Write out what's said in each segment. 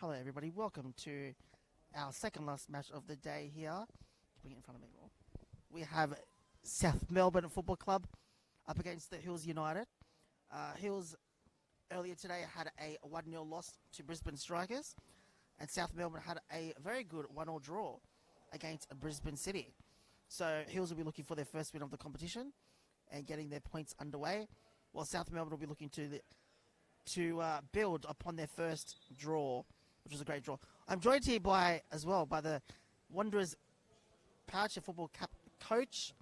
Hello, everybody. Welcome to our second last match of the day here. Bring it in front of me more. We have South Melbourne Football Club up against the Hills United. Hills earlier today had a 1-0 loss to Brisbane Strikers, and South Melbourne had a very good 1-1 draw against Brisbane City. So Hills will be looking for their first win of the competition and getting their points underway, while South Melbourne will be looking to build upon their first draw, which was a great draw. I'm joined here by the Wanderers Poucher football coach,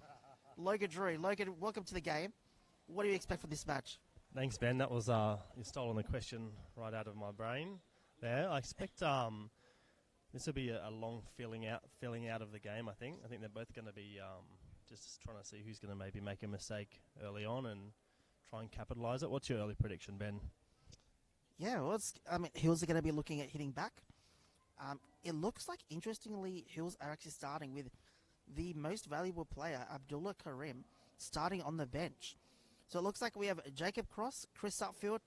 Logan Drury. Logan, welcome to the game. What do you expect from this match? Thanks, Ben. That was you've stolen the question right out of my brain there. I expect this will be a long filling out of the game. I think they're both going to be just trying to see who's going to maybe make a mistake early on and try and capitalise it. What's your early prediction, Ben? Yeah, well, Hills are going to be looking at hitting back. It looks like, interestingly, Hills are actually starting with the most valuable player, Abdullah Karim, starting on the bench. So it looks like we have Jacob Cross, Chris Sutfield,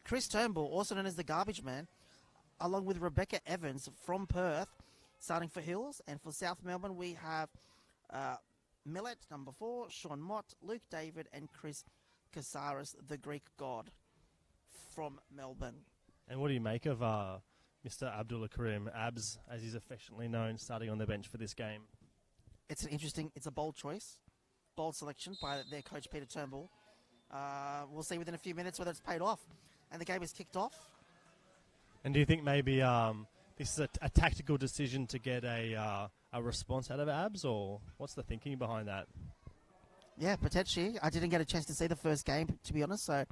Chris Turnbull, also known as the Garbage Man, along with Rebecca Evans from Perth, starting for Hills. And for South Melbourne, we have Millet, number 4, Sean Mott, Luke David, and Chris Casares, the Greek god, from Melbourne. And what do you make of Mr. Abdullah Karim, Abs, as he's affectionately known, starting on the bench for this game? It's a bold choice, bold selection by their coach, Peter Turnbull. We'll see within a few minutes whether it's paid off. And the game is kicked off. And do you think maybe this is a tactical decision to get a response out of Abs, or what's the thinking behind that? Yeah, potentially. I didn't get a chance to see the first game, to be honest, so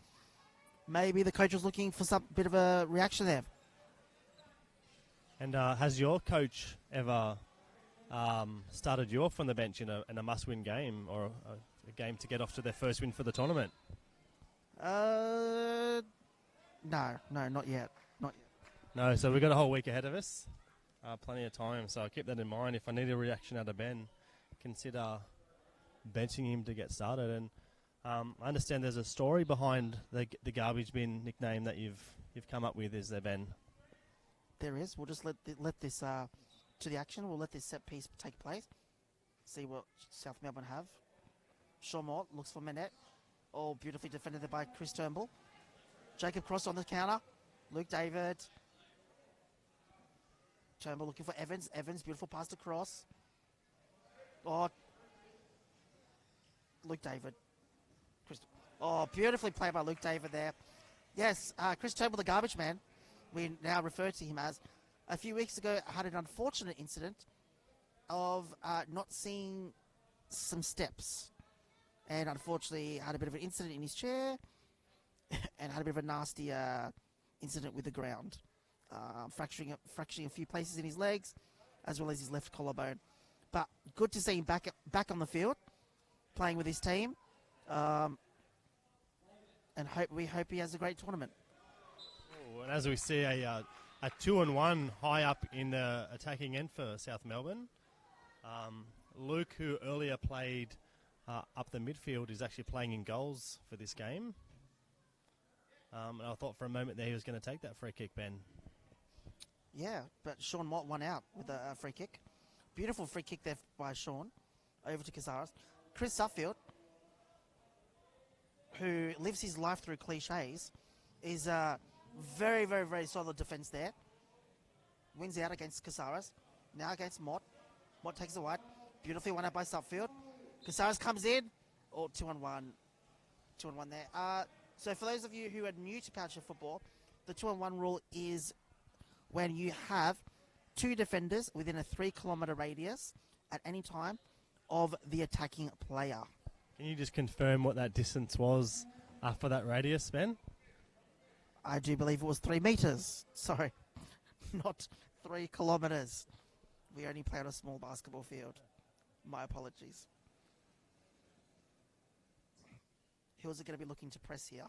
maybe the coach was looking for some bit of a reaction there. And has your coach ever started you off on the bench in a must-win game, or a game to get off to their first win for the tournament? No, not yet. No, so we've got a whole week ahead of us. Plenty of time, so I'll keep that in mind. If I need a reaction out of Ben, consider benching him to get started. And I understand there's a story behind the garbage bin nickname that you've come up with, is there, Ben? There is. We'll just let this to the action. We'll let this set piece take place. See what South Melbourne have. Sean Mott looks for Manette. All beautifully defended by Chris Turnbull. Jacob Cross on the counter. Luke David. Turnbull looking for Evans. Evans, beautiful pass to Cross. Oh, Luke David. Beautifully played by Luke David there. Yes, Chris Turnbull, the garbage man, we now refer to him as. A few weeks ago, had an unfortunate incident of not seeing some steps. And unfortunately, had a bit of an incident in his chair and had a bit of a nasty incident with the ground. Fracturing a few places in his legs, as well as his left collarbone. But good to see him back on the field, playing with his team. And we hope he has a great tournament. Oh, and as we see a 2-1 high up in the attacking end for South Melbourne. Luke, who earlier played up the midfield, is actually playing in goals for this game. And I thought for a moment there he was going to take that free kick, Ben. Yeah, but Sean Mott won out with a free kick. Beautiful free kick there by Sean over to Casares. Chris Sutfield, who lives his life through cliches, is very, very, very solid defence there. Wins out against Casares. Now against Mott. Mott takes the wide. Beautifully won out by Sutfield. Casares comes in. 2-1. 2-1 there. So for those of you who are new to Poucher football, the 2-1 rule is when you have 2 defenders within a 3-kilometre radius at any time of the attacking player. Can you just confirm what that distance was for that radius, Ben? I do believe it was 3 metres. Sorry, not 3 kilometres. We only play on a small basketball field. My apologies. Hills are going to be looking to press here.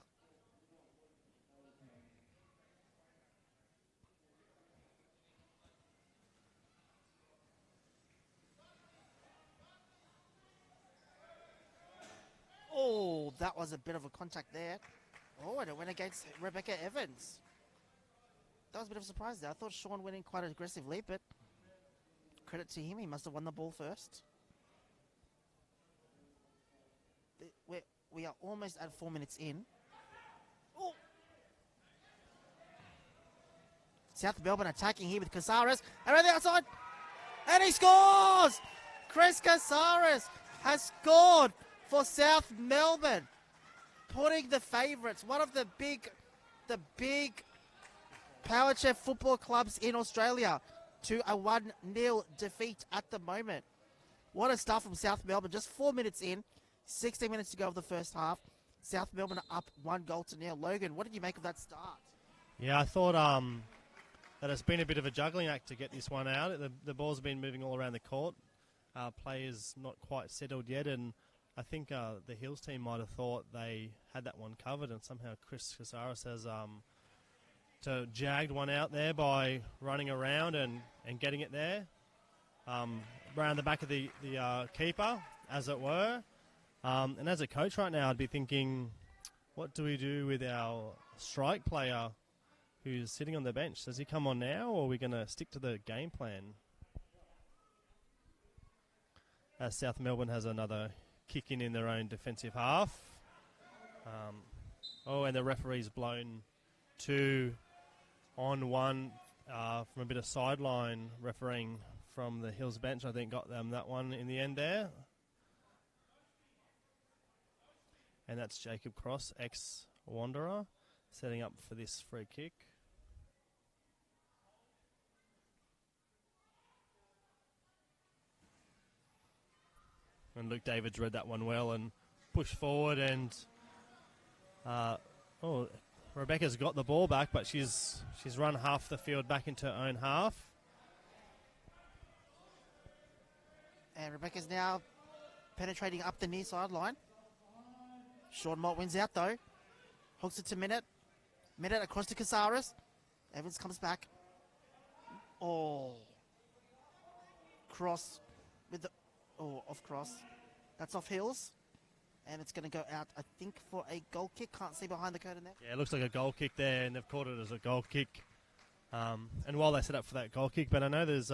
Oh, that was a bit of a contact there. Oh, and it went against Rebecca Evans. That was a bit of a surprise there. I thought Sean went in quite aggressively, but credit to him. He must have won the ball first. We are almost at 4 minutes in. Oh. South Melbourne attacking here with Casares. Around the outside. And he scores! Chris Casares has scored for South Melbourne, putting the favourites, one of the big power chair football clubs in Australia, to a 1-0 defeat at the moment. What a start from South Melbourne. Just 4 minutes in, 16 minutes to go of the first half. South Melbourne are up 1-0. Logan, what did you make of that start? Yeah, I thought that it's been a bit of a juggling act to get this one out. The ball's been moving all around the court. Players not quite settled yet, and I think the Hills team might have thought they had that one covered, and somehow Chris Casares has jagged one out there by running around and getting it there. Around the back of the keeper, as it were. And as a coach right now, I'd be thinking, what do we do with our strike player who's sitting on the bench? Does he come on now, or are we going to stick to the game plan? As South Melbourne has another kick in their own defensive half. And the referee's blown 2 on 1 from a bit of sideline refereeing from the Hills bench. I think got them that one in the end there. And that's Jacob Cross, ex-Wanderer, setting up for this free kick. And Luke Davids read that one well and pushed forward, and Rebecca's got the ball back, but she's run half the field back into her own half. And Rebecca's now penetrating up the near sideline. Sean Mott wins out though. Hooks it to Minute. Minute across to Casares. Evans comes back. Oh. Cross with the... Oh, off cross. That's off Hills. And it's going to go out, I think, for a goal kick. Can't see behind the curtain there. Yeah, it looks like a goal kick there, and they've called it as a goal kick. And while they set up for that goal kick, but I know there's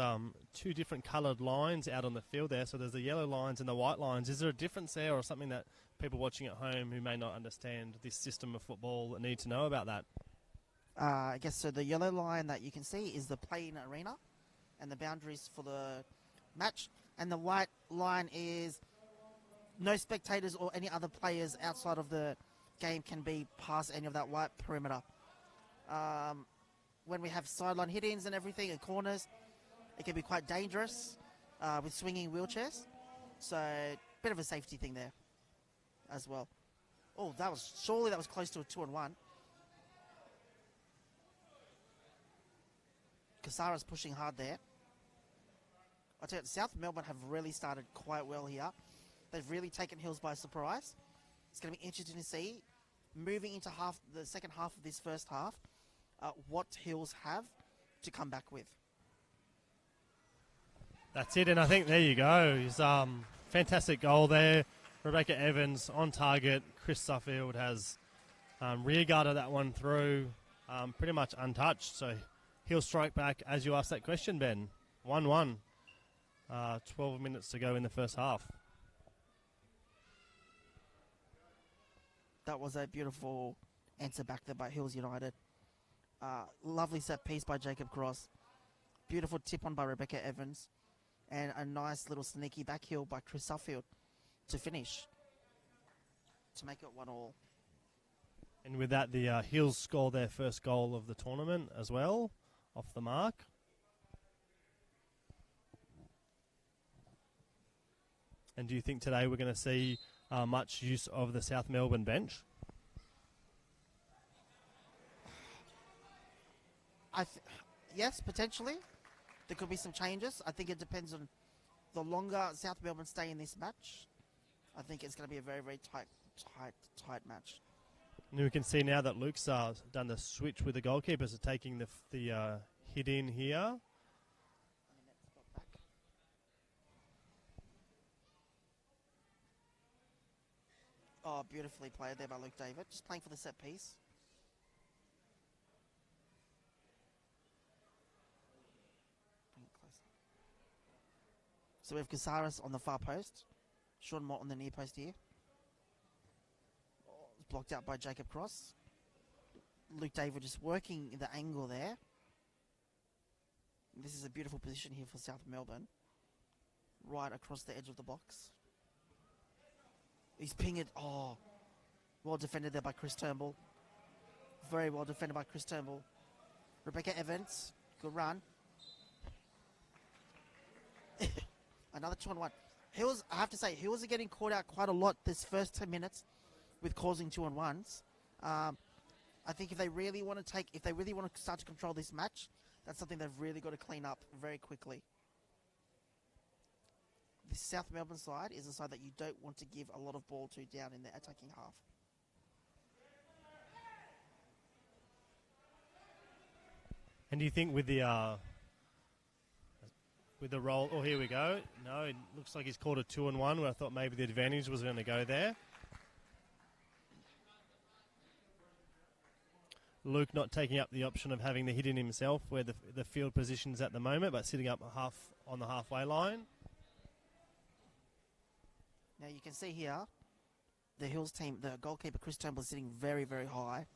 2 different coloured lines out on the field there. So there's the yellow lines and the white lines. Is there a difference there, or something that people watching at home who may not understand this system of football need to know about that? I guess so. The yellow line that you can see is the playing arena and the boundaries for the match. And the white line is no spectators or any other players outside of the game can be past any of that white perimeter. When we have sideline hit-ins and everything and corners, it can be quite dangerous with swinging wheelchairs. So, bit of a safety thing there as well. Oh, that was close to a 2-on-1. Casares pushing hard there. I tell you, South Melbourne have really started quite well here. They've really taken Hills by surprise. It's going to be interesting to see, moving into the second half of this first half, what Hills have to come back with. That's it, and I think there you go. It's fantastic goal there. Rebecca Evans on target. Chris Suffield has rear-guarded that one through pretty much untouched. So he'll strike back as you asked that question, Ben. 1-1. 12 minutes to go in the first half. That was a beautiful answer back there by Hills United. Lovely set piece by Jacob Cross. Beautiful tip on by Rebecca Evans. And a nice little sneaky back heel by Chris Suffield to finish. To make it 1-1. And with that, the Hills score their first goal of the tournament as well, off the mark. And do you think today we're going to see much use of the South Melbourne bench? Yes, potentially. There could be some changes. I think it depends on the longer South Melbourne stay in this match. I think it's going to be a very, very tight match. And we can see now that Luke's done the switch with the goalkeepers, so taking the hit in here. Oh, beautifully played there by Luke David. Just playing for the set piece. So we have Casares on the far post. Sean Mott on the near post here. Blocked out by Jacob Cross. Luke David just working the angle there. This is a beautiful position here for South Melbourne. Right across the edge of the box. He's pinged it. Oh, well defended there by Chris Turnbull. Very well defended by Chris Turnbull. Rebecca Evans, good run. Another 2-on-1. Hills, I have to say, Hills are getting caught out quite a lot this first 10 minutes with causing 2-on-1s. I think if they really want to start to control this match, that's something they've really got to clean up very quickly. The South Melbourne side is a side that you don't want to give a lot of ball to down in the attacking half. And do you think with the roll? Oh, here we go. No, it looks like he's called a 2-on-1. Where I thought maybe the advantage was going to go there. Luke not taking up the option of having the hit in himself, where the field position's at the moment, but sitting up on the halfway line. Now you can see here, the Hills team, the goalkeeper Chris Turnbull is sitting very, very high.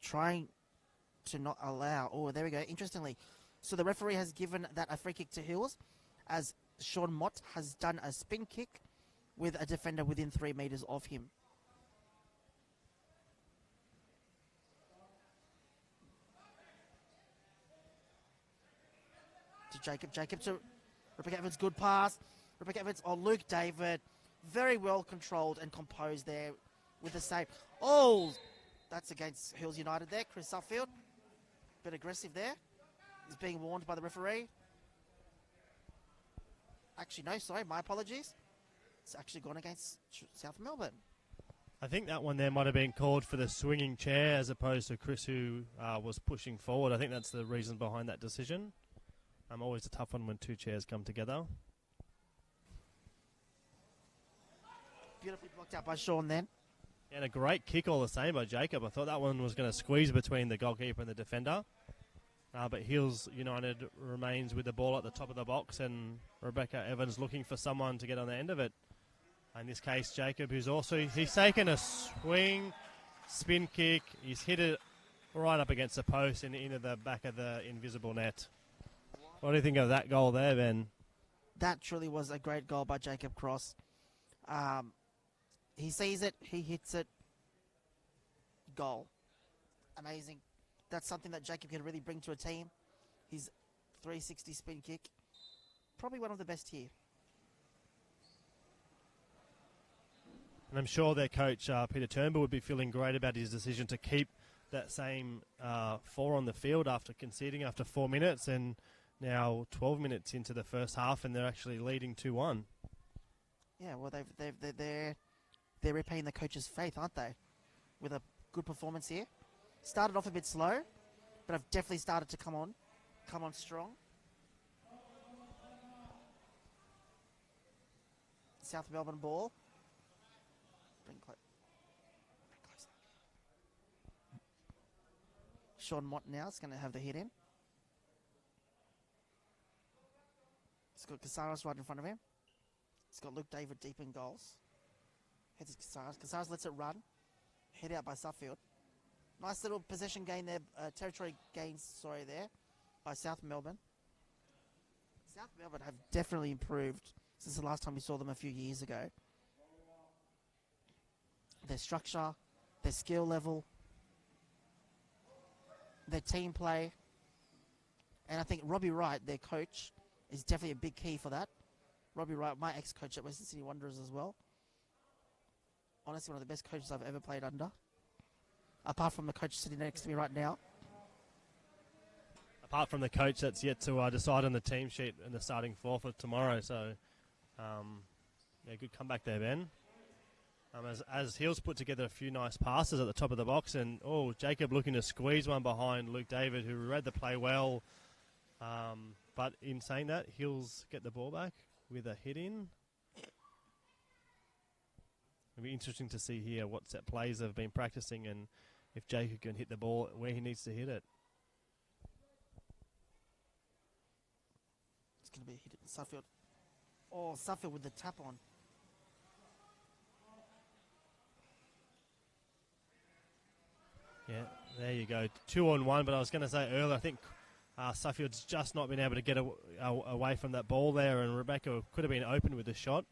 Trying to not allow. Oh, there we go. Interestingly, so the referee has given that a free kick to Hills, as Sean Mott has done a spin kick with a defender within 3 metres of him. To Jacob to Rebecca Evans, good pass. Rebecca Evans on Luke David, very well controlled and composed there with the save. Oh, that's against Hills United there. Chris Suffield, bit aggressive there. He's being warned by the referee. Actually, no, sorry, my apologies. It's actually gone against South Melbourne. I think that one there might have been called for the swinging chair as opposed to Chris, who was pushing forward. I think that's the reason behind that decision. Always a tough one when two chairs come together. Beautifully blocked out by Sean then. And a great kick all the same by Jacob. I thought that one was going to squeeze between the goalkeeper and the defender. But Hills United remains with the ball at the top of the box, and Rebecca Evans looking for someone to get on the end of it. In this case, Jacob, he's taken a swing, spin kick. He's hit it right up against the post and into the back of the invisible net. What do you think of that goal there, Ben? That truly was a great goal by Jacob Cross. He sees it, he hits it, goal. Amazing. That's something that Jacob can really bring to a team. His 360 spin kick. Probably one of the best here. And I'm sure their coach, Peter Turnbull, would be feeling great about his decision to keep that same 4 on the field after conceding after 4 minutes, and now 12 minutes into the first half, and they're actually leading 2-1. Yeah, well, they're repaying the coach's faith, aren't they? With a good performance here. Started off a bit slow, but I've definitely started to come on strong. South Melbourne ball. Bring closer. Sean Mott now is going to have the hit in. He's got Casares right in front of him. He's got Luke David deep in goals. Heads to Casares. Casares lets it run. Head out by Suffield. Nice little possession gain there. Territory gains, there, by South Melbourne. South Melbourne have definitely improved since the last time we saw them a few years ago. Their structure, their skill level, their team play. And I think Robbie Wright, their coach, is definitely a big key for that. Robbie Wright, my ex-coach at Western Sydney Wanderers as well. Honestly, one of the best coaches I've ever played under. Apart from the coach sitting next to me right now. Apart from the coach that's yet to decide on the team sheet and the starting 4 for tomorrow. So, good comeback there, Ben. As Hills put together a few nice passes at the top of the box, and Jacob looking to squeeze one behind Luke David, who read the play well. But in saying that, Hills get the ball back with a hit in. It'll be interesting to see here what set plays they've been practicing and if Jacob can hit the ball where he needs to hit it. going to be hit Suffield. Oh, Suffield with the tap on. Yeah, there you go. 2-on-1, but I was going to say earlier, I think Suffield's just not been able to get away from that ball there, and Rebecca could have been open with the shot.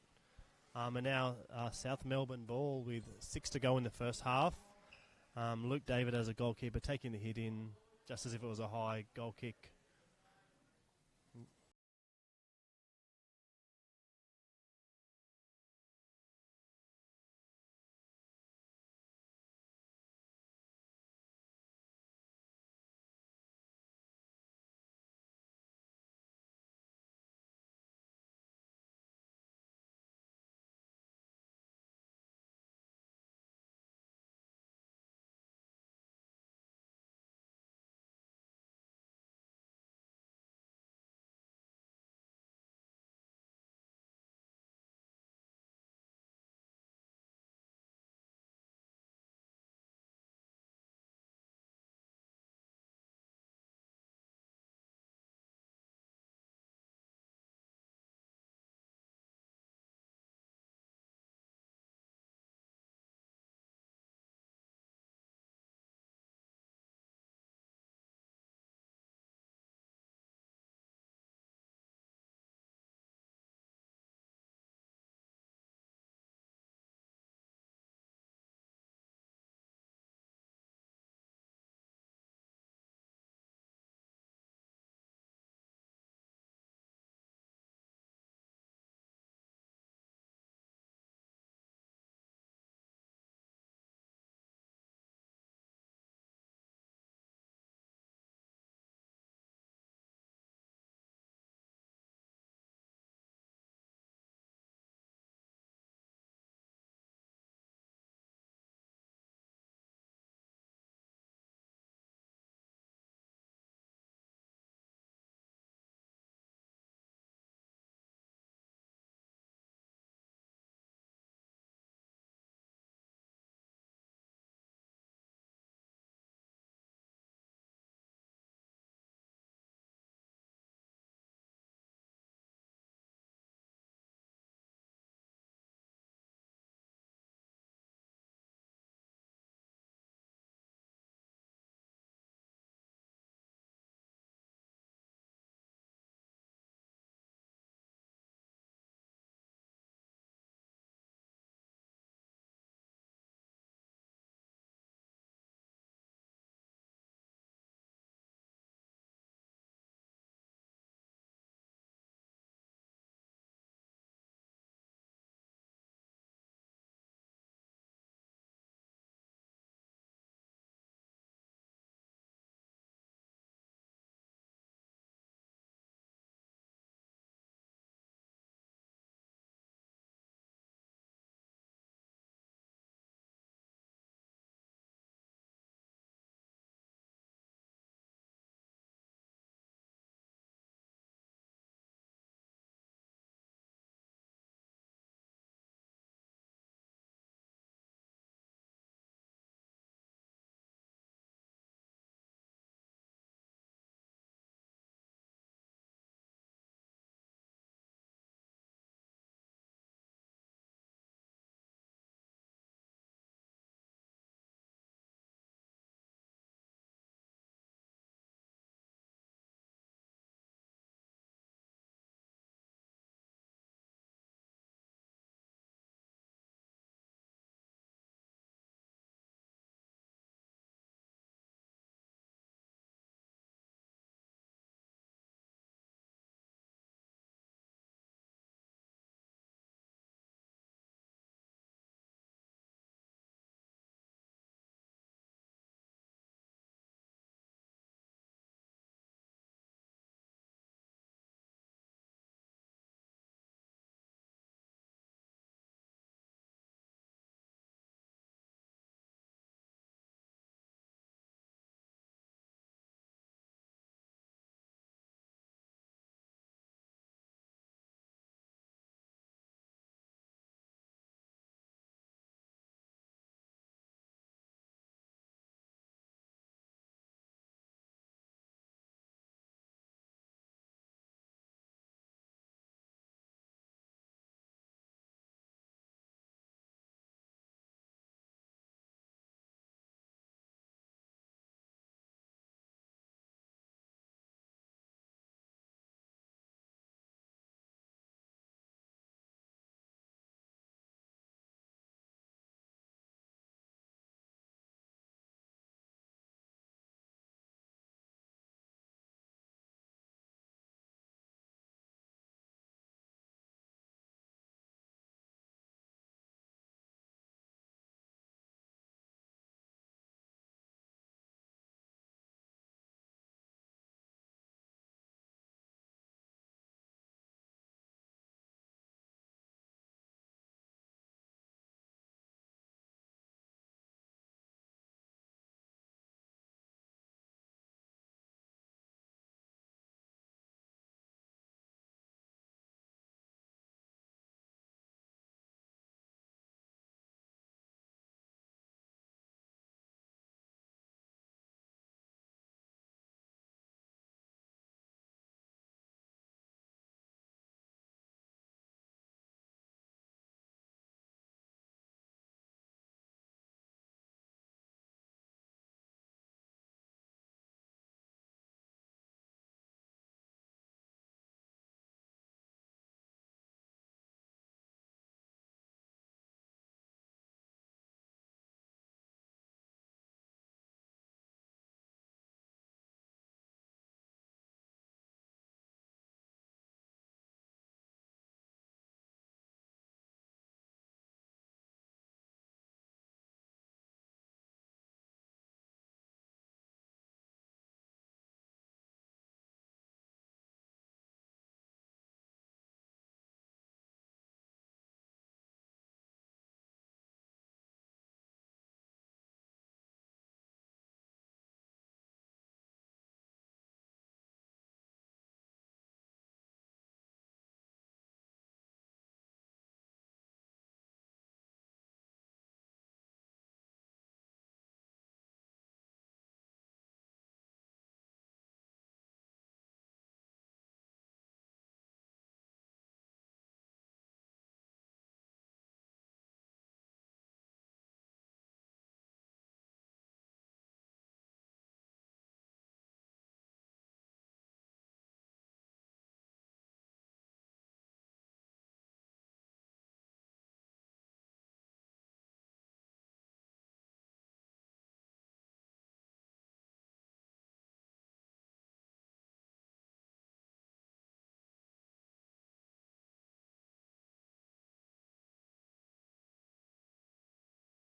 And now South Melbourne ball with 6 to go in the first half. Luke David as a goalkeeper taking the hit in just as if it was a high goal kick.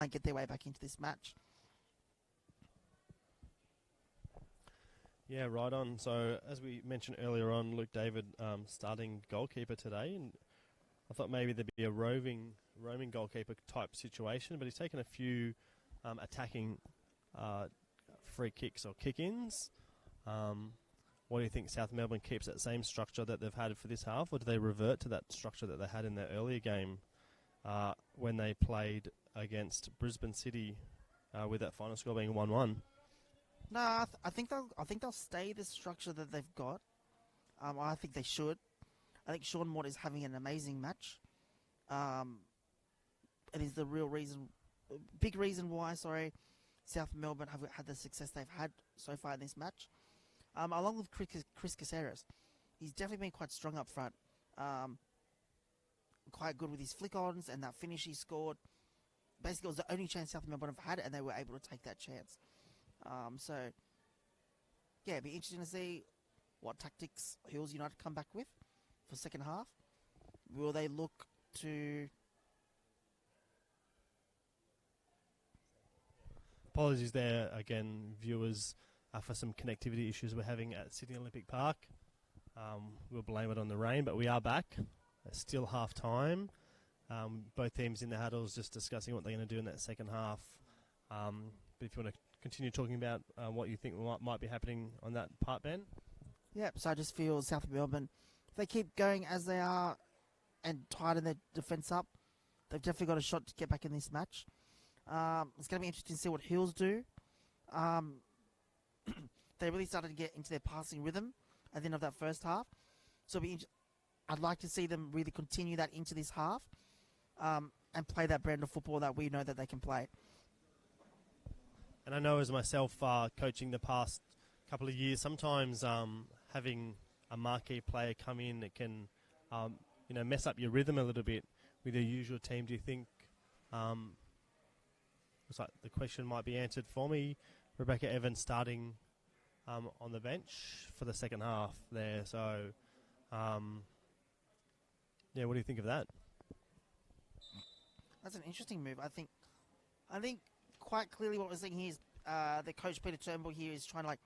and get their way back into this match. Yeah, right on. So, as we mentioned earlier on, Luke David starting goalkeeper today, and I thought maybe there'd be a roaming goalkeeper type situation, but he's taken a few attacking free kicks or kick-ins. What do you think? South Melbourne keeps that same structure that they've had for this half, or do they revert to that structure that they had in their earlier game when they played against Brisbane City with that final score being 1-1? No, I think they'll stay the structure that they've got. I think they should. I think Sean Mort is having an amazing match. It is the big reason why, South Melbourne have had the success they've had so far in this match. Along with Chris Caceres, he's definitely been quite strong up front. Quite good with his flick-ons and that finish he scored. Basically, it was the only chance South Melbourne have had, and they were able to take that chance. It'd be interesting to see what tactics Hills United come back with for second half. Will they look to... Apologies there again, viewers, for some connectivity issues we're having at Sydney Olympic Park. We'll blame it on the rain, but we are back. It's still half time. Both teams in the huddles just discussing what they're going to do in that second half. But if you want to continue talking about what you think might be happening on that part, Ben? Yeah, so I just feel South Melbourne, if they keep going as they are and tighten their defence up, they've definitely got a shot to get back in this match. It's going to be interesting to see what Hills do. They really started to get into their passing rhythm at the end of that first half. So I'd like to see them really continue that into this half and play that brand of football that we know that they can play. And I know as myself coaching the past couple of years, sometimes having a marquee player come in, it can mess up your rhythm a little bit with your usual team. Do you think looks like the question might be answered for me? Rebecca Evans starting on the bench for the second half there. So, what do you think of that? That's an interesting move. I think quite clearly what we're seeing here is the coach Peter Turnbull here is trying to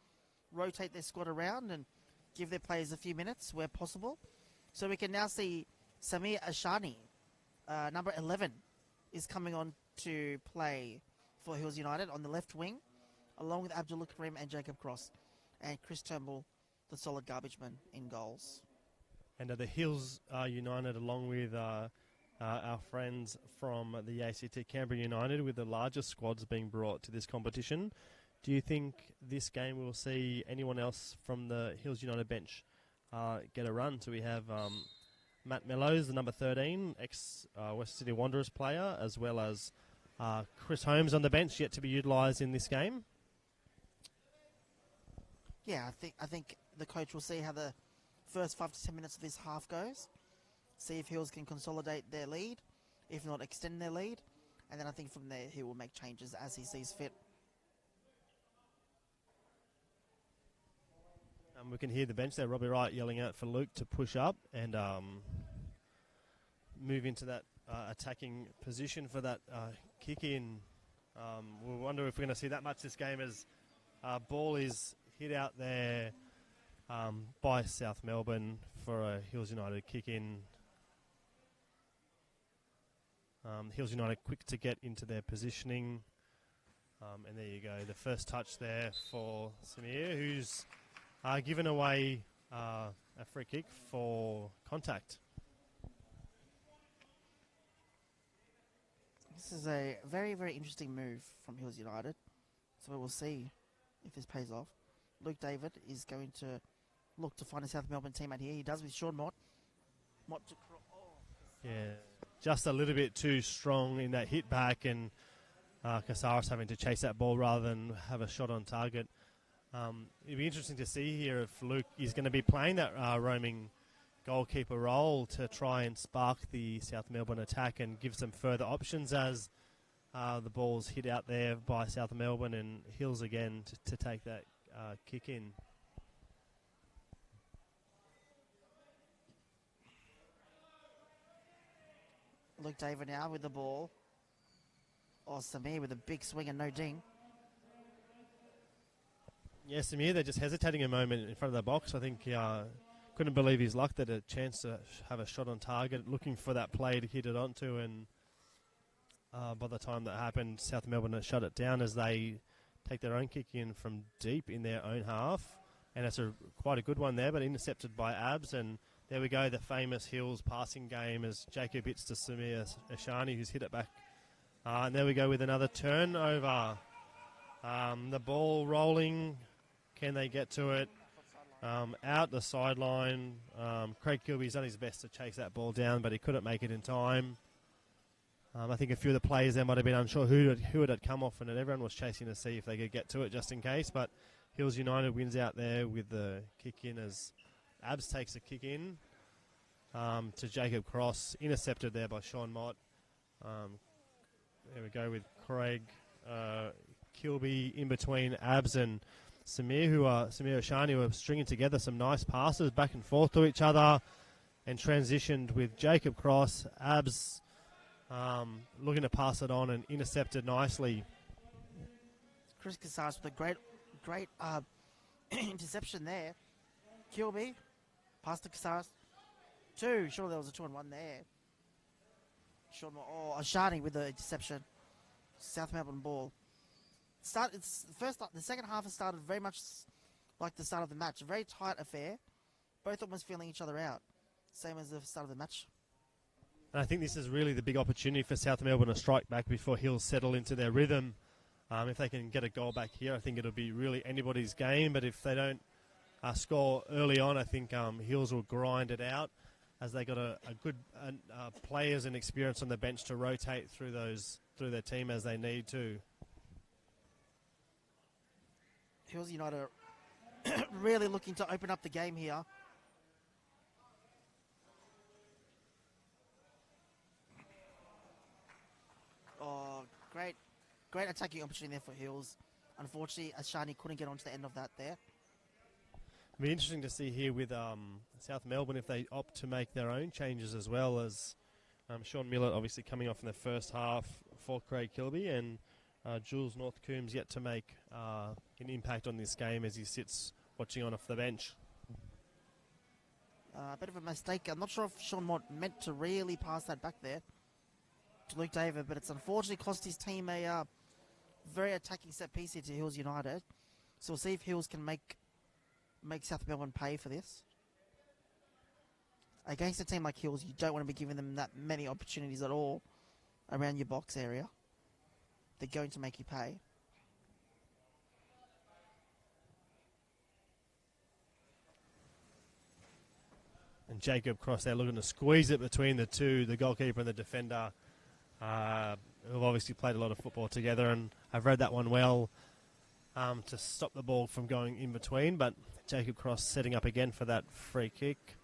rotate their squad around and give their players a few minutes where possible. So we can now see Samir Ashani, number 11, is coming on to play for Hills United on the left wing, along with Abdul Karim and Jacob Cross, and Chris Turnbull, the solid garbage man, in goals. And the Hills United, along with our friends from the ACT Canberra United, with the largest squads being brought to this competition. Do you think this game will see anyone else from the Hills United bench get a run? So we have Matt Mellows, the number 13, ex-West Sydney Wanderers player, as well as Chris Holmes on the bench, yet to be utilised in this game. Yeah, I think the coach will see how the first 5 to 10 minutes of this half goes. See if Hills can consolidate their lead, if not extend their lead. And then I think from there he will make changes as he sees fit. We can hear the bench there. Robbie Wright yelling out for Luke to push up and move into that attacking position for that kick-in. We'll wonder if we're going to see that much this game as ball is hit out there by South Melbourne for a Hills United kick-in. Hills United quick to get into their positioning. And there you go. The first touch there for Samir, who's given away a free kick for contact. This is a very, very interesting move from Hills United. So we'll see if this pays off. Luke David is going to look to find a South Melbourne teammate here. He does with Sean Mott. Yeah, just a little bit too strong in that hit back, and Casares having to chase that ball rather than have a shot on target. It'd be interesting to see here if Luke is going to be playing that roaming goalkeeper role to try and spark the South Melbourne attack and give some further options as the ball's hit out there by South Melbourne, and Hills again to take that kick in. Luke David now with the ball. Oh, Samir with a big swing and no ding. Yeah, Samir, they're just hesitating a moment in front of the box. I think couldn't believe his luck that a chance to have a shot on target, looking for that play to hit it onto, and by the time that happened, South Melbourne shut it down as they take their own kick in from deep in their own half, and it's quite a good one there, but intercepted by Abs, and there we go, the famous Hills passing game as Jacob hits to Samir Ashani, who's hit it back. And there we go with another turnover. The ball rolling. Can they get to it? Out the sideline. Craig Kilby's done his best to chase that ball down, but he couldn't make it in time. I think a few of the players there might have been unsure who it had come off, and everyone was chasing to see if they could get to it just in case. But Hills United wins out there with the kick in as Abs takes a kick in to Jacob Cross, intercepted there by Sean Mott. There we go with Craig Kilby in between Abs and Samir Ashani, who are stringing together some nice passes back and forth to each other, and transitioned with Jacob Cross. Abs looking to pass it on and intercepted nicely. Chris Casares with a great interception there. Kilby, pass to Casares. Two, sure there was a 2-on-1 there. Ashani with the interception. South Melbourne ball. The second half has started very much like the start of the match. A very tight affair. Both almost feeling each other out. Same as the start of the match. And I think this is really the big opportunity for South Melbourne to strike back before Hills settle into their rhythm. If they can get a goal back here, I think it'll be really anybody's game. But if they don't score early on, I think Hills will grind it out, as they got a good players and experience on the bench to rotate through their team as they need to. Hills United are really looking to open up the game here. Oh, great attacking opportunity there for Hills. Unfortunately, Ashani couldn't get onto the end of that there. It'll be interesting to see here with South Melbourne if they opt to make their own changes as well, as Sean Millett obviously coming off in the first half for Craig Kilby, and Jules North Coombs yet to make an impact on this game as he sits watching on off the bench. A bit of a mistake. I'm not sure if Sean Mott meant to really pass that back there to Luke David, but it's unfortunately cost his team a very attacking set piece here to Hills United. So we'll see if Hills can make South Melbourne pay for this. Against a team like Hills, you don't want to be giving them that many opportunities at all around your box area. They're going to make you pay. And Jacob Cross there looking to squeeze it between the two, the goalkeeper and the defender, who've obviously played a lot of football together and have read that one well to stop the ball from going in between. But Jacob Cross setting up again for that free kick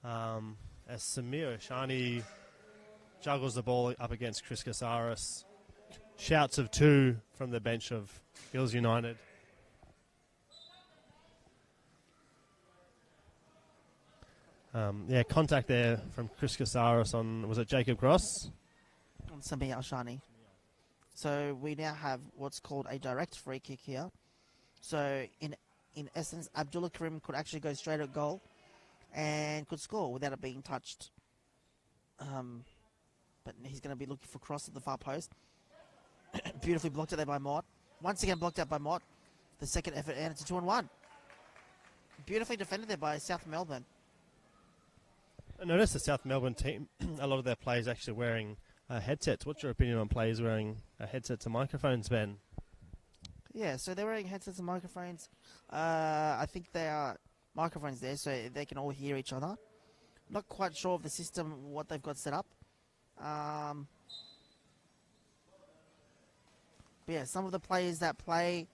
as Samir Ashani juggles the ball up against Chris Casares. Shouts of two from the bench of Hills United. Contact there from Chris Casares on, was it Jacob Cross? On Samir Ashani. So we now have what's called a direct free kick here. So in essence, Abdullah Karim could actually go straight at goal and could score without it being touched. But he's going to be looking for cross at the far post. Beautifully blocked it there by Mott. Once again blocked out by Mott. The second effort, and it's a 2-on-1. Beautifully defended there by South Melbourne. I noticed the South Melbourne team, a lot of their players actually wearing headsets. What's your opinion on players wearing headsets and microphones, Ben? Yeah, so they're wearing headsets and microphones. I think they are microphones there, so they can all hear each other. Not quite sure of the system, what they've got set up. But yeah, some of the players that play,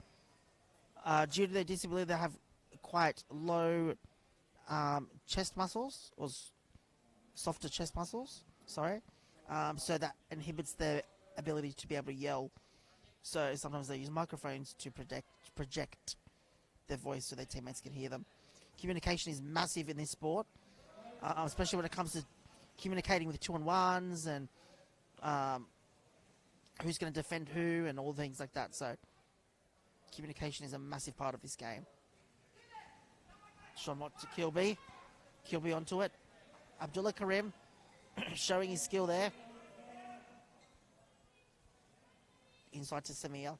due to their disability, they have quite low chest muscles, or softer chest muscles, sorry. So that inhibits their ability to be able to yell. So sometimes they use microphones to project their voice so their teammates can hear them. Communication is massive in this sport, especially when it comes to communicating with 2-on-1s and who's going to defend who and all things like that. So communication is a massive part of this game. Sean Mott to Kilby. Kilby onto it. Abdullah Karim showing his skill there. Inside to Samir.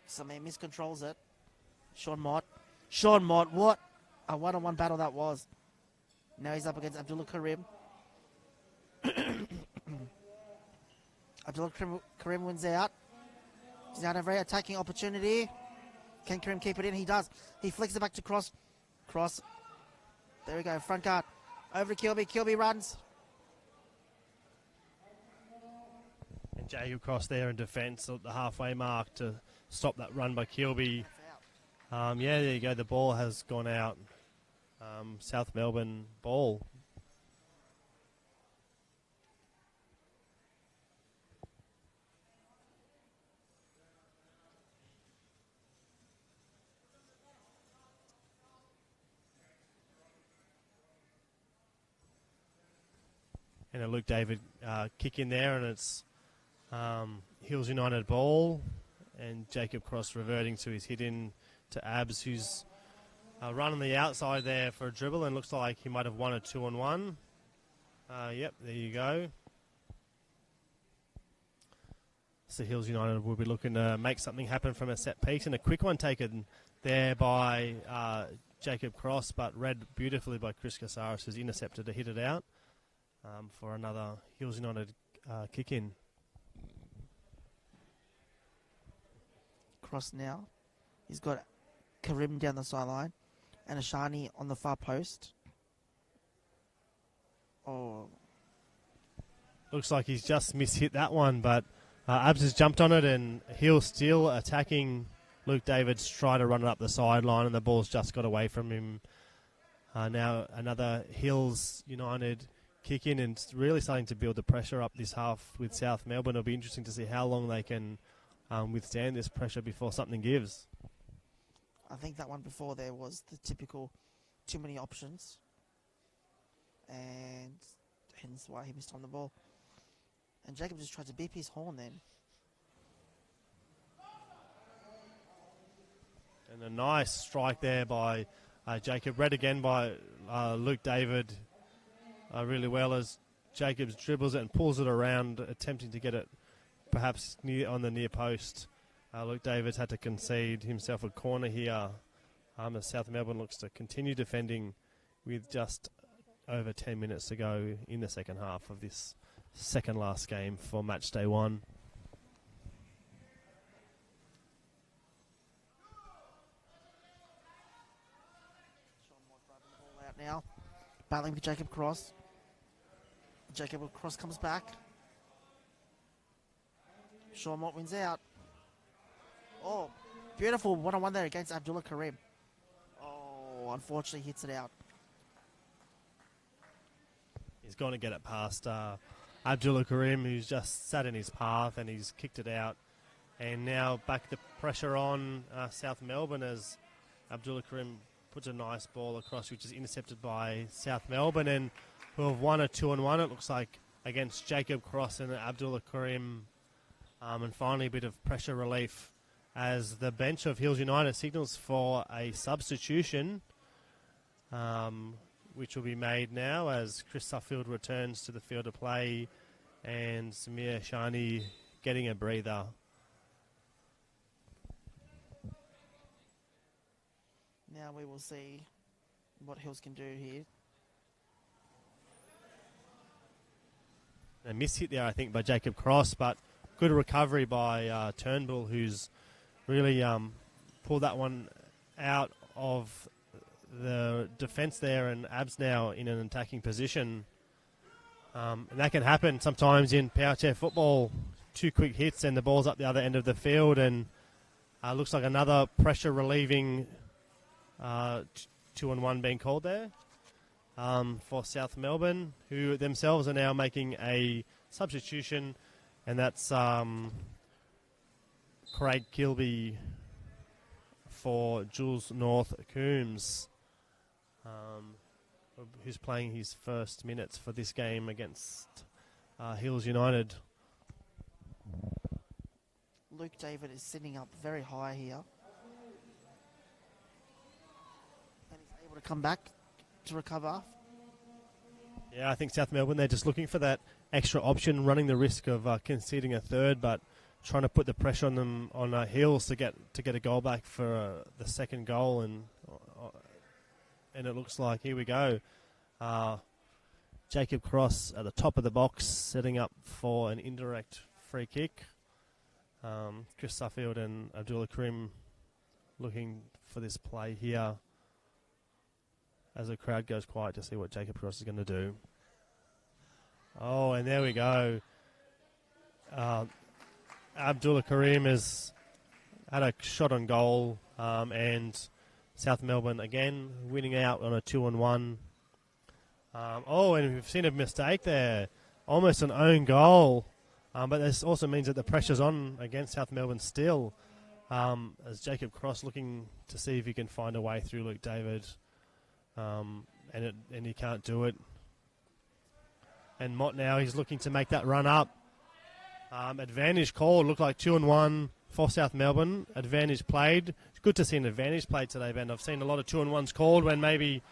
Samir miscontrols it. Sean Mott. Sean Mott, what a one-on-one battle that was. Now he's up against Abdullah Karim. Abdullah Karim wins out. He's now in a very attacking opportunity. Can Karim keep it in? He does. He flicks it back to Cross. Cross. There we go. Front guard. Over to Kilby. Kilby runs. And Jacob Cross there in defence at the halfway mark to stop that run by Kilby. Yeah, there you go. The ball has gone out. South Melbourne ball. And a Luke David kick in there, and it's Hills United ball, and Jacob Cross reverting to his hit in to Abs, who's run on the outside there for a dribble, and looks like he might have won a 2-on-1. Yep, there you go. So Hills United will be looking to make something happen from a set piece, and a quick one taken there by Jacob Cross, but read beautifully by Chris Casares, who's intercepted to hit it out for another Hills United kick in. Cross now. He's got Karim down the sideline and Ashani on the far post. Oh. Looks like he's just mishit that one, but Abs has jumped on it, and Hill still attacking Luke David's try to run it up the sideline, and the ball's just got away from him. Now another Hills United kick in, and it's really starting to build the pressure up this half with South Melbourne. It'll be interesting to see how long they can withstand this pressure before something gives. I think that one before there was the typical too many options, and hence why he missed on the ball. And Jacob just tried to beep his horn then. And a nice strike there by Jacob, read again by Luke David really well, as Jacobs dribbles it and pulls it around, attempting to get it perhaps on the near post. Luke Davis had to concede himself a corner here as South Melbourne looks to continue defending with just over 10 minutes to go in the second half of this second last game for match day 1. Out now, battling for Jacob Cross. Jacob Cross comes back. Sean Mott wins out. Oh, beautiful one-on-one there against Abdullah Karim. Oh, unfortunately hits it out. He's going to get it past Abdullah Karim, who's just sat in his path, and he's kicked it out. And now back the pressure on South Melbourne as Abdullah Karim puts a nice ball across, which is intercepted by South Melbourne, and who have won a 2-on-1, it looks like, against Jacob Cross and Abdullah Karim. And finally a bit of pressure relief as the bench of Hills United signals for a substitution, which will be made now as Chris Suffield returns to the field of play, and Samir Shani getting a breather. Now we will see what Hills can do here. A miss hit there, I think, by Jacob Cross, but good recovery by Turnbull, who's really pulled that one out of the defence there, and Abs now in an attacking position. And that can happen sometimes in power chair football. 2 quick hits and the ball's up the other end of the field, and looks like another pressure relieving 2-on-1 being called there for South Melbourne, who themselves are now making a substitution, and that's Craig Kilby for Jules North Coombs, who's playing his first minutes for this game against Hills United. Luke David is sitting up very high here. And he's able to come back to recover. Yeah, I think South Melbourne, they're just looking for that extra option, running the risk of conceding a third, but trying to put the pressure on them on heels to get a goal back for the second goal, and it looks like, here we go, Jacob Cross at the top of the box, setting up for an indirect free kick. Chris Suffield and Abdullah Karim looking for this play here as the crowd goes quiet to see what Jacob Cross is going to do. Oh, and there we go. Abdullah Karim has had a shot on goal, and South Melbourne again winning out on a 2-on-1. And we've seen a mistake there. Almost an own goal. But this also means that the pressure's on against South Melbourne still, as Jacob Cross looking to see if he can find a way through Luke David, and he can't do it. And Mott now, he's looking to make that run up. Advantage called, looked like 2-on-1 for South Melbourne. Advantage played. It's good to see an advantage played today, Ben. I've seen a lot of 2-on-1s called when maybe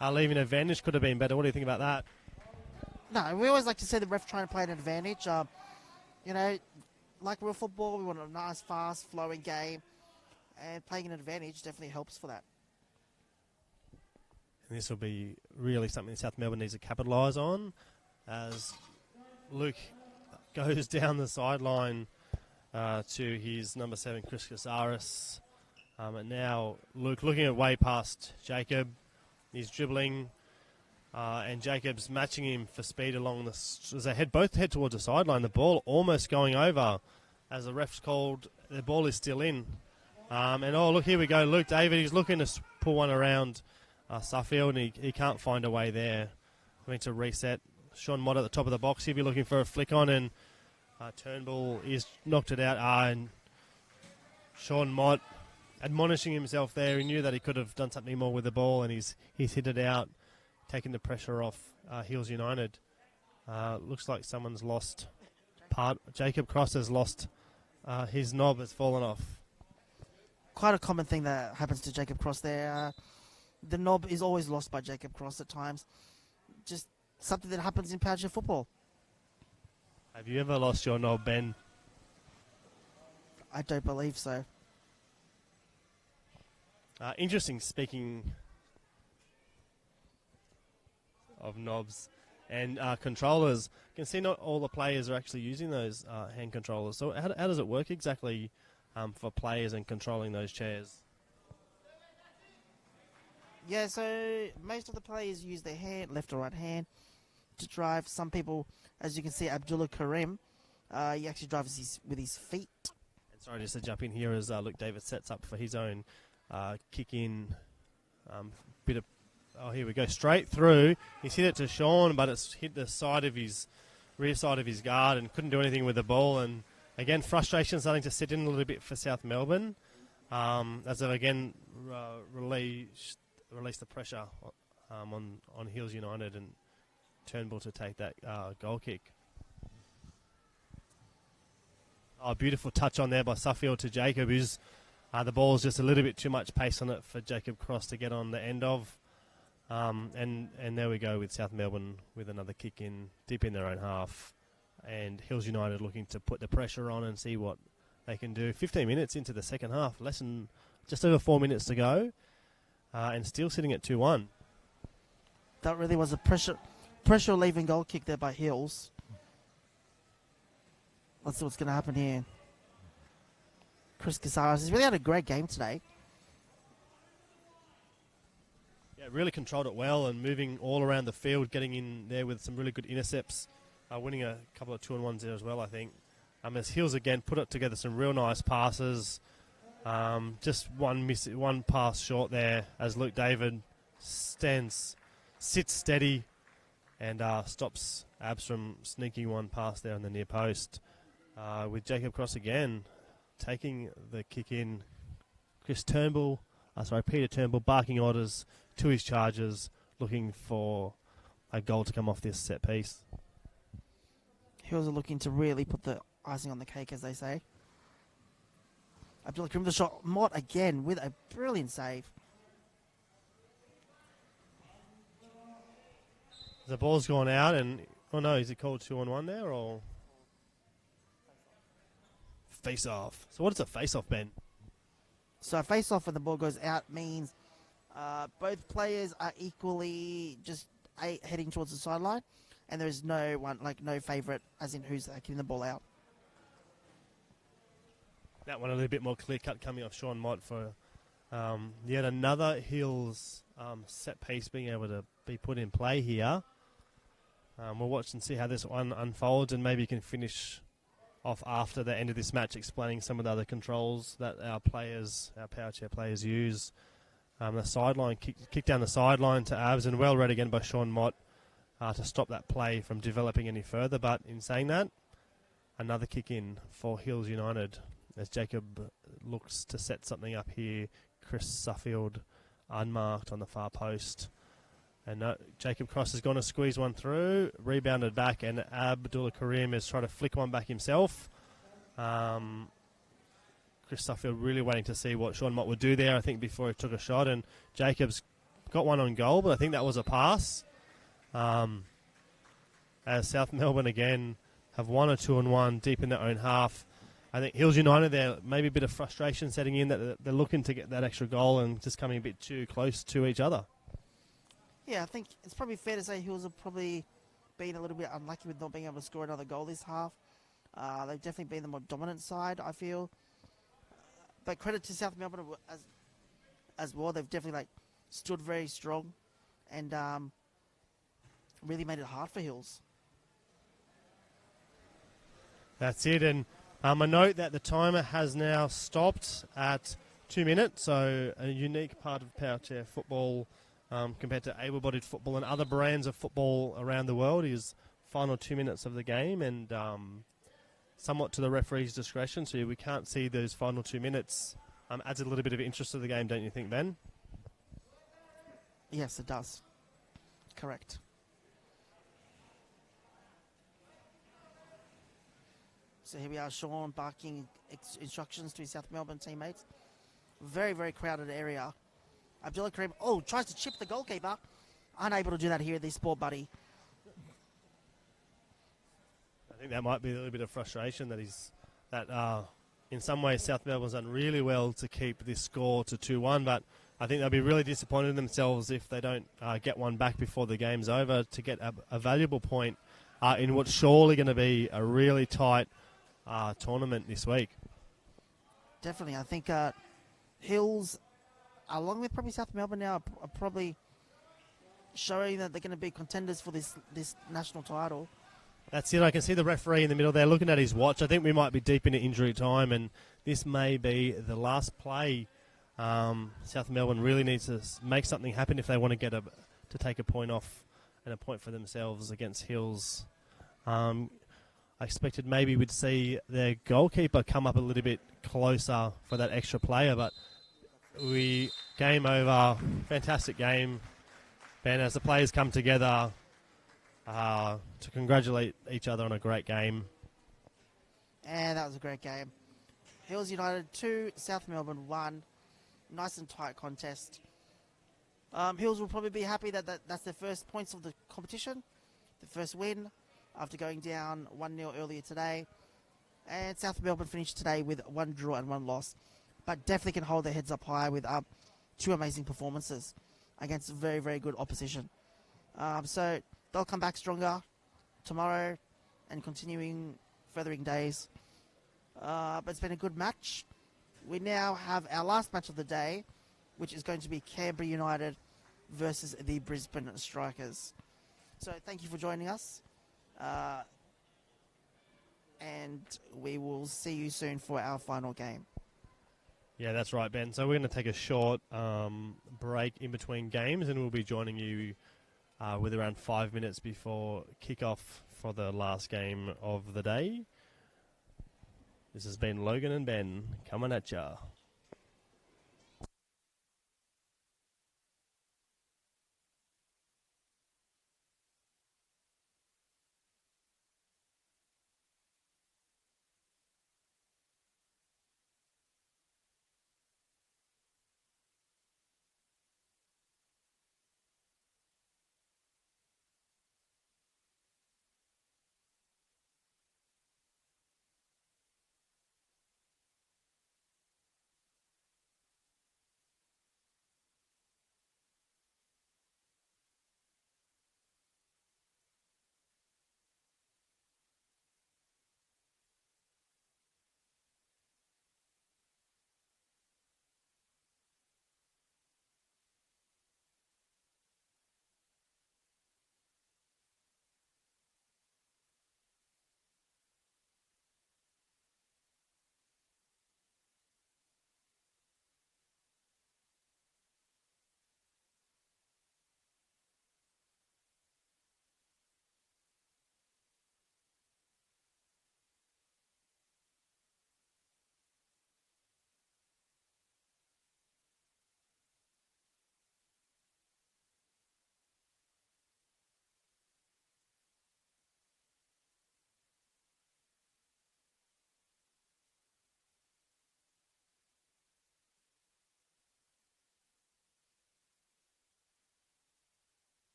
leaving advantage could have been better. What do you think about that? No, we always like to see the ref trying to play an advantage. Like real football, we want a nice, fast, flowing game, and playing an advantage definitely helps for that. And this will be really something South Melbourne needs to capitalise on, as Luke goes down the sideline to his number 7, Chris Casares. And now Luke looking at way past Jacob. He's dribbling, and Jacob's matching him for speed along the... As they both head towards the sideline, the ball almost going over. As the ref's called, the ball is still in. Look, here we go. Luke David, he's looking to pull one around Suffield, and he can't find a way there. Going to reset. Sean Mott at the top of the box. He'll be looking for a flick on, and Turnbull is knocked it out. And Sean Mott admonishing himself there. He knew that he could have done something more with the ball, and he's hit it out, taking the pressure off Hills United. Looks like someone's lost part. Jacob Cross has lost. His knob has fallen off. Quite a common thing that happens to Jacob Cross there. The knob is always lost by Jacob Cross at times. Just something that happens in Powership football. Have you ever lost your knob, Ben? I don't believe so. Interesting, speaking of knobs and controllers. You can see not all the players are actually using those hand controllers. So how does it work exactly for players and controlling those chairs? Yeah, so most of the players use their hand, left or right hand, to drive. Some people, as you can see, Abdullah Karim, he actually drives with his feet. And sorry, just to jump in here as Luke David sets up for his own kick-in bit of... Oh, here we go. Straight through. He's hit it to Sean, but it's hit the side of his... rear side of his guard and couldn't do anything with the ball. And again, frustration starting to sit in a little bit for South Melbourne. As they've again released the pressure on Hills United, and Turnbull to take that goal kick. Oh, beautiful touch on there by Suffield to Jacob, who's the ball's just a little bit too much pace on it for Jacob Cross to get on the end of. And there we go with South Melbourne with another kick in deep in their own half, and Hills United looking to put the pressure on and see what they can do. 15 minutes into the second half, just over 4 minutes to go, and still sitting at 2-1. That really was a pressure leaving goal kick there by Hills. Let's see what's going to happen here. Chris Casares has really had a great game today. Yeah, really controlled it well and moving all around the field, getting in there with some really good intercepts, winning a couple of 2-on-1s there as well, I think. As Hills again put it together some real nice passes. Just one pass short there as Luke David sits steady and stops Abs from sneaking one pass there on the near post. With Jacob Cross again taking the kick in. Peter Turnbull barking orders to his charges, looking for a goal to come off this set piece. Hills are looking to really put the icing on the cake, as they say. Abdullah Karim the shot. Mott again with a brilliant save. The ball's gone out, and oh no, is it called 2-on-1 there or face off? So what is a face off, Ben? So a face off when the ball goes out means both players are equally just heading towards the sideline, and there is no one no favourite as in who's kicking the ball out. That one a little bit more clear cut coming off Sean Mott for yet another Hills set piece being able to be put in play here. We'll watch and see how this one unfolds, and maybe you can finish off after the end of this match explaining some of the other controls that our power chair players use. The sideline kick down the sideline to Abs, and well read again by Sean Mott to stop that play from developing any further. But in saying that, another kick in for Hills United as Jacob looks to set something up here. Chris Suffield unmarked on the far post. And Jacob Cross is going to squeeze one through, rebounded back, and Abdullah Karim is trying to flick one back himself. Chris Suffield really waiting to see what Sean Mott would do there, I think, before he took a shot. And Jacob's got one on goal, but I think that was a pass. As South Melbourne again have 1 or 2-on-1 deep in their own half. I think Hills United there, maybe a bit of frustration setting in that they're looking to get that extra goal and just coming a bit too close to each other. Yeah, I think it's probably fair to say Hills have probably been a little bit unlucky with not being able to score another goal this half. They've definitely been the more dominant side, I feel. But credit to South Melbourne as well. They've definitely stood very strong and really made it hard for Hills. That's it. And a note that the timer has now stopped at 2 minutes. So a unique part of power chair football compared to able-bodied football and other brands of football around the world is final 2 minutes of the game, and somewhat to the referee's discretion. So we can't see those final 2 minutes. Adds a little bit of interest to the game, don't you think, Ben? Yes, it does. Correct. So here we are, Sean barking instructions to his South Melbourne teammates. Very, very crowded area. Abdullah Karim, tries to chip the goalkeeper. Unable to do that here at this sport, buddy. I think that might be a little bit of frustration that in some ways South Melbourne's done really well to keep this score to 2-1, but I think they'll be really disappointed in themselves if they don't get one back before the game's over to get a valuable point in what's surely going to be a really tight tournament this week. Definitely. I think Hills, along with probably South Melbourne now, are probably showing that they're going to be contenders for this national title. That's it. I can see the referee in the middle there looking at his watch. I think we might be deep into injury time, and this may be the last play. South Melbourne really needs to make something happen if they want to to take a point off and a point for themselves against Hills. I expected maybe we'd see their goalkeeper come up a little bit closer for that extra player, but game over. Fantastic game, Ben, as the players come together to congratulate each other on a great game. And that was a great game. Hills United 2, South Melbourne 1. Nice and tight contest. Hills will probably be happy that's their first points of the competition, the first win after going down 1-0 earlier today. And South Melbourne finished today with 1 draw and 1 loss, but definitely can hold their heads up high with 2 amazing performances against very, very good opposition. So they'll come back stronger tomorrow and furthering days. But it's been a good match. We now have our last match of the day, which is going to be Canberra United versus the Brisbane Strikers. So thank you for joining us. And we will see you soon for our final game. Yeah, that's right, Ben. So we're going to take a short break in between games, and we'll be joining you with around 5 minutes before kickoff for the last game of the day. This has been Logan and Ben coming at ya.